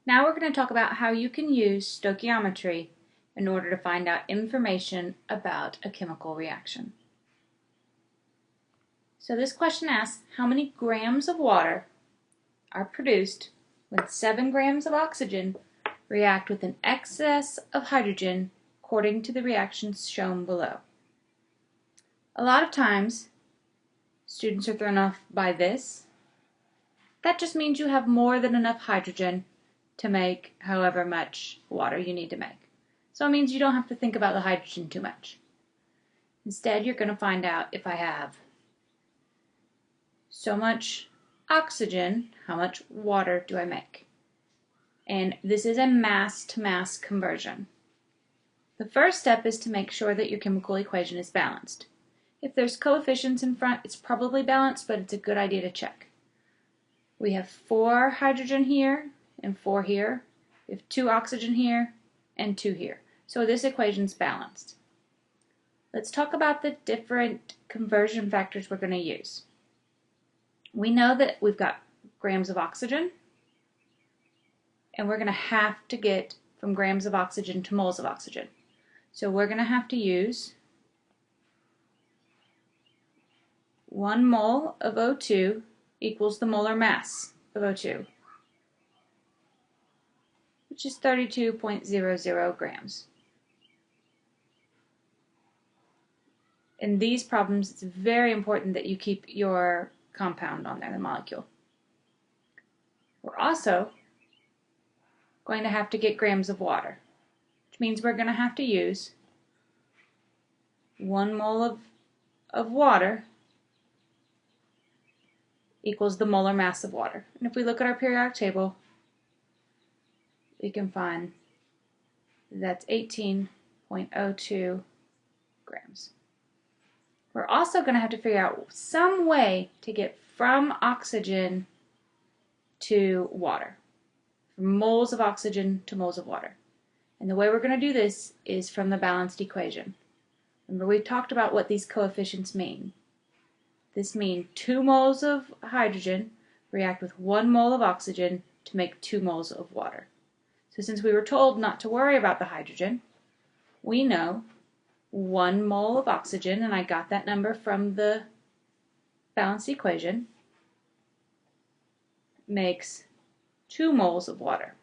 Now we're going to talk about how you can use stoichiometry in order to find out information about a chemical reaction. So this question asks how many grams of water are produced when 7 grams of oxygen react with an excess of hydrogen according to the reactions shown below. A lot of times students are thrown off by this. That just means you have more than enough hydrogen to make however much water you need to make. So it means you don't have to think about the hydrogen too much. Instead, you're going to find out if I have so much oxygen, how much water do I make? And this is a mass-to-mass conversion. The first step is to make sure that your chemical equation is balanced. If there's coefficients in front, it's probably balanced, but it's a good idea to check. We have 4 hydrogen here and 4 here. We have 2 oxygen here and 2 here. So this equation's balanced. Let's talk about the different conversion factors we're going to use. We know that we've got grams of oxygen, and we're going to have to get from grams of oxygen to moles of oxygen. So we're going to have to use 1 mole of O2 equals the molar mass of O2, which is 32.00 grams. In these problems, it's very important that you keep your compound on there, the molecule. We're also going to have to get grams of water, which means we're going to have to use 1 mole of water equals the molar mass of water. And if we look at our periodic table, we can find that's 18.02 grams. We're also going to have to figure out some way to get from oxygen to water, from moles of oxygen to moles of water. And the way we're going to do this is from the balanced equation. Remember, we talked about what these coefficients mean. This means 2 moles of hydrogen react with 1 mole of oxygen to make 2 moles of water. So since we were told not to worry about the hydrogen, we know 1 mole of oxygen, and I got that number from the balanced equation, makes 2 moles of water.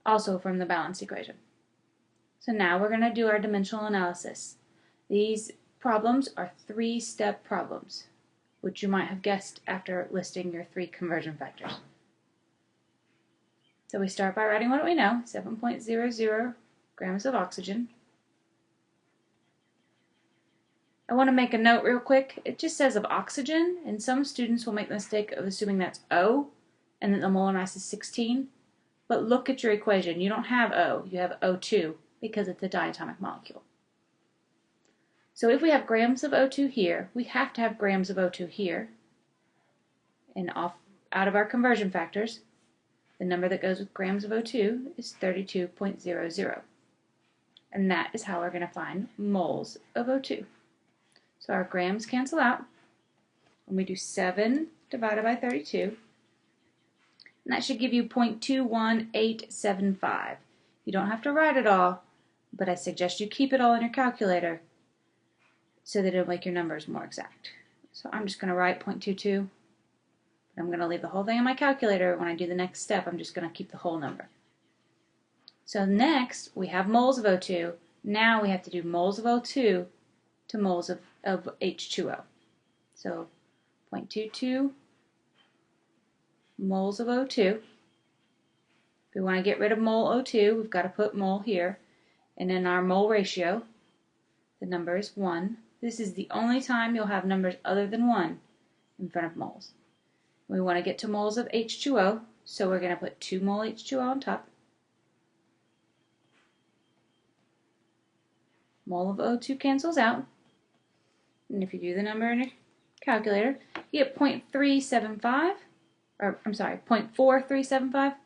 Also from the balanced equation. So now we're going to do our dimensional analysis. These problems are 3-step problems, which you might have guessed after listing your 3 conversion factors. So we start by writing what we know, 7.00 grams of oxygen. I want to make a note real quick. It just says of oxygen, and some students will make the mistake of assuming that's O and that the molar mass is 16. But look at your equation. You don't have O, you have O2 because it's a diatomic molecule. So if we have grams of O2 here, we have to have grams of O2 here. And out of our conversion factors, the number that goes with grams of O2 is 32.00. And that is how we're going to find moles of O2. So our grams cancel out. And we do 7 divided by 32. And that should give you 0.21875. You don't have to write it all, but I suggest you keep it all in your calculator so that it'll make your numbers more exact. So I'm just going to write 0.22. I'm going to leave the whole thing in my calculator. When I do the next step, I'm just going to keep the whole number. So next, we have moles of O2. Now we have to do moles of O2 to moles of H2O. So 0.22 moles of O2. If we want to get rid of mole O2, we've got to put mole here. And in our mole ratio, the number is 1. This is the only time you'll have numbers other than 1 in front of moles. We want to get to moles of H2O, so we're going to put 2 mole H2O on top. Mole of O2 cancels out. And if you do the number in your calculator, you get 0.375, or I'm sorry, 0.4375.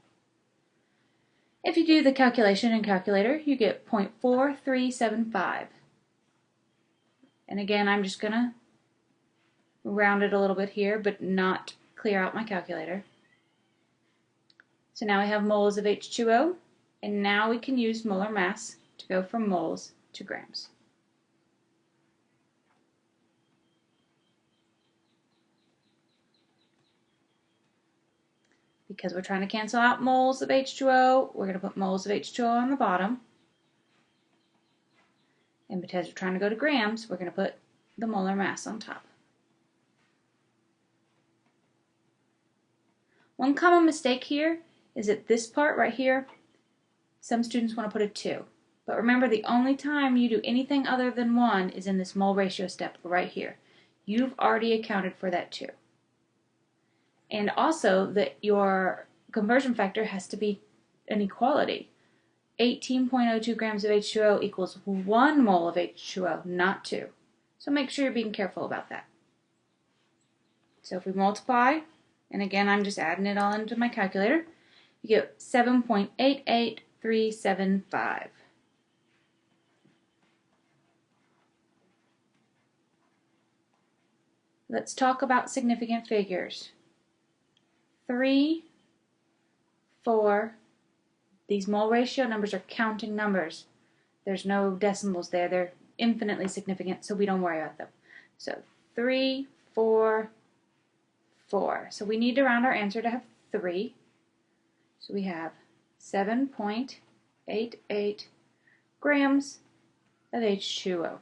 If you do the calculation in calculator, you get 0.4375. And again, I'm just going to round it a little bit here, but not clear out my calculator. So now we have moles of H2O, and now we can use molar mass to go from moles to grams. Because we're trying to cancel out moles of H2O, we're going to put moles of H2O on the bottom. And because we're trying to go to grams, we're going to put the molar mass on top. One common mistake here is that this part right here, some students want to put a 2. But remember, the only time you do anything other than 1 is in this mole ratio step right here. You've already accounted for that 2. And also that your conversion factor has to be an equality. 18.02 grams of H2O equals 1 mole of H2O, not 2. So make sure you're being careful about that. So if we multiply, and again I'm just adding it all into my calculator, you get 7.88375. Let's talk about significant figures. 3, 4, these mole ratio numbers are counting numbers. There's no decimals there. They're infinitely significant, so we don't worry about them. So 3, 4, 4. So we need to round our answer to have 3. So we have 7.88 grams of H2O.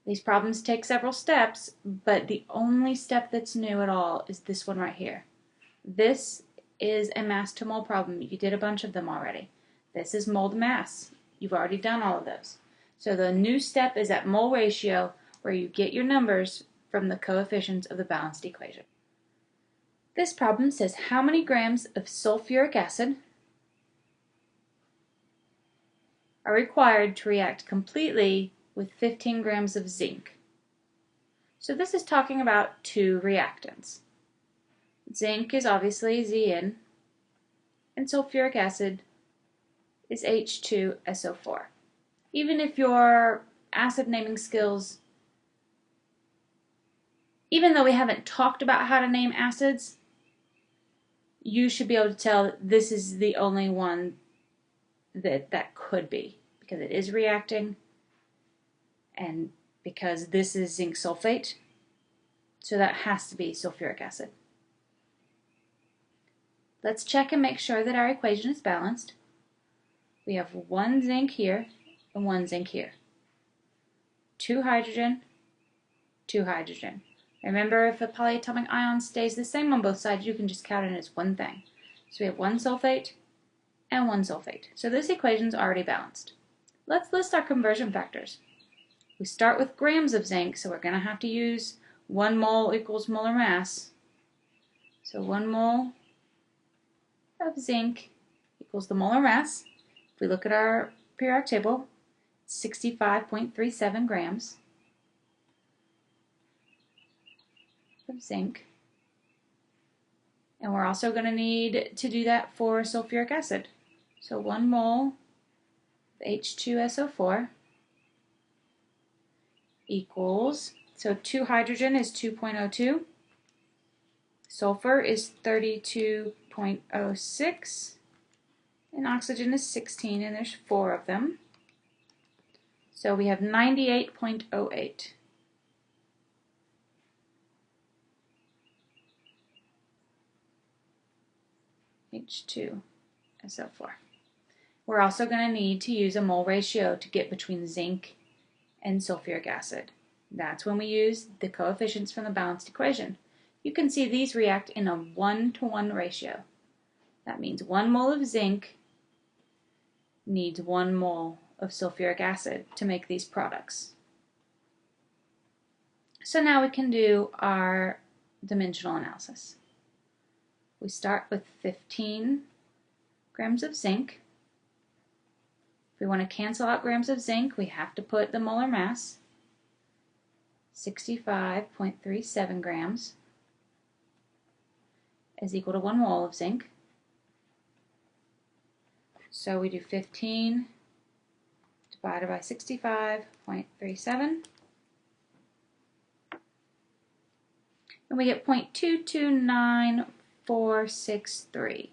These problems take several steps, but the only step that's new at all is this one right here. This is a mass to mole problem. You did a bunch of them already. This is mole to mass. You've already done all of those. So the new step is at mole ratio, where you get your numbers from the coefficients of the balanced equation. This problem says how many grams of sulfuric acid are required to react completely with 15 grams of zinc. So this is talking about two reactants. Zinc is obviously Zn, and sulfuric acid is H2SO4. Even if your acid naming skills, even though we haven't talked about how to name acids, you should be able to tell that this is the only one that could be, because it is reacting, and because this is zinc sulfate, so that has to be sulfuric acid. Let's check and make sure that our equation is balanced. We have 1 zinc here and 1 zinc here. 2 hydrogen, 2 hydrogen. Remember, if a polyatomic ion stays the same on both sides, you can just count it as one thing. So we have 1 sulfate and 1 sulfate. So this equation is already balanced. Let's list our conversion factors. We start with grams of zinc, so we're going to have to use 1 mole equals molar mass. So 1 mole of zinc equals the molar mass. If we look at our periodic table, it's 65.37 grams of zinc. And we're also going to need to do that for sulfuric acid. So 1 mole of H2SO4 equals, so 2 hydrogen is 2.02, sulfur is 32.06, and oxygen is 16, and there's 4 of them. So we have 98.08. H2SO4. We're also going to need to use a mole ratio to get between zinc and sulfuric acid. That's when we use the coefficients from the balanced equation. You can see these react in a 1-to-1 ratio. That means 1 mole of zinc needs 1 mole of sulfuric acid to make these products. So now we can do our dimensional analysis. We start with 15 grams of zinc. If we want to cancel out grams of zinc, we have to put the molar mass, 65.37 grams, is equal to 1 mole of zinc. So we do 15 divided by 65.37. and we get 0.229463.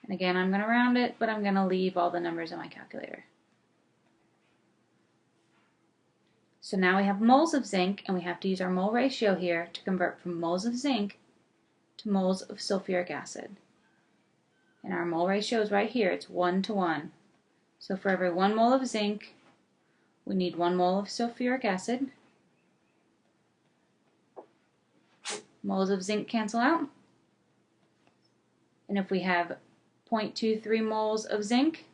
And again, I'm going to round it, but I'm going to leave all the numbers in my calculator. So now we have moles of zinc, and we have to use our mole ratio here to convert from moles of zinc to moles of sulfuric acid. And our mole ratio is right here. It's 1 to 1. So for every 1 mole of zinc, we need 1 mole of sulfuric acid. Moles of zinc cancel out. And if we have 0.23 moles of zinc,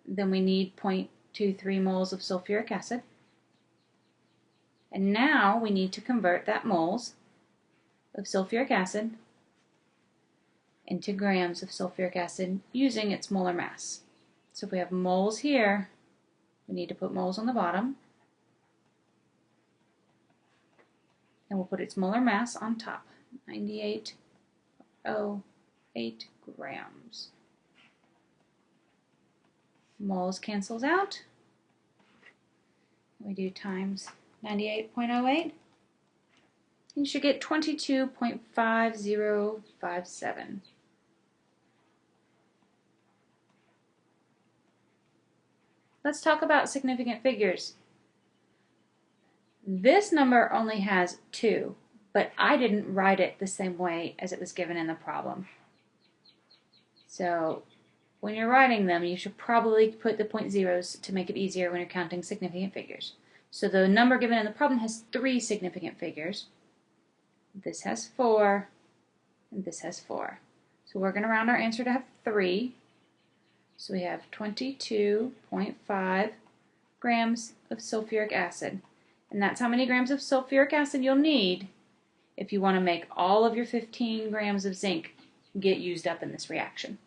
then we need 0.23 moles of sulfuric acid. And now we need to convert that moles of sulfuric acid into grams of sulfuric acid using its molar mass. So if we have moles here, we need to put moles on the bottom. And we'll put its molar mass on top, 98.08 grams. Moles cancels out. We do times 98.08. You should get 22.5057. Let's talk about significant figures. This number only has 2, but I didn't write it the same way as it was given in the problem. So when you're writing them, you should probably put the point zeros to make it easier when you're counting significant figures. So the number given in the problem has 3 significant figures. This has 4, and this has 4. So we're going to round our answer to have 3. So we have 22.5 grams of sulfuric acid. And that's how many grams of sulfuric acid you'll need if you want to make all of your 15 grams of zinc get used up in this reaction.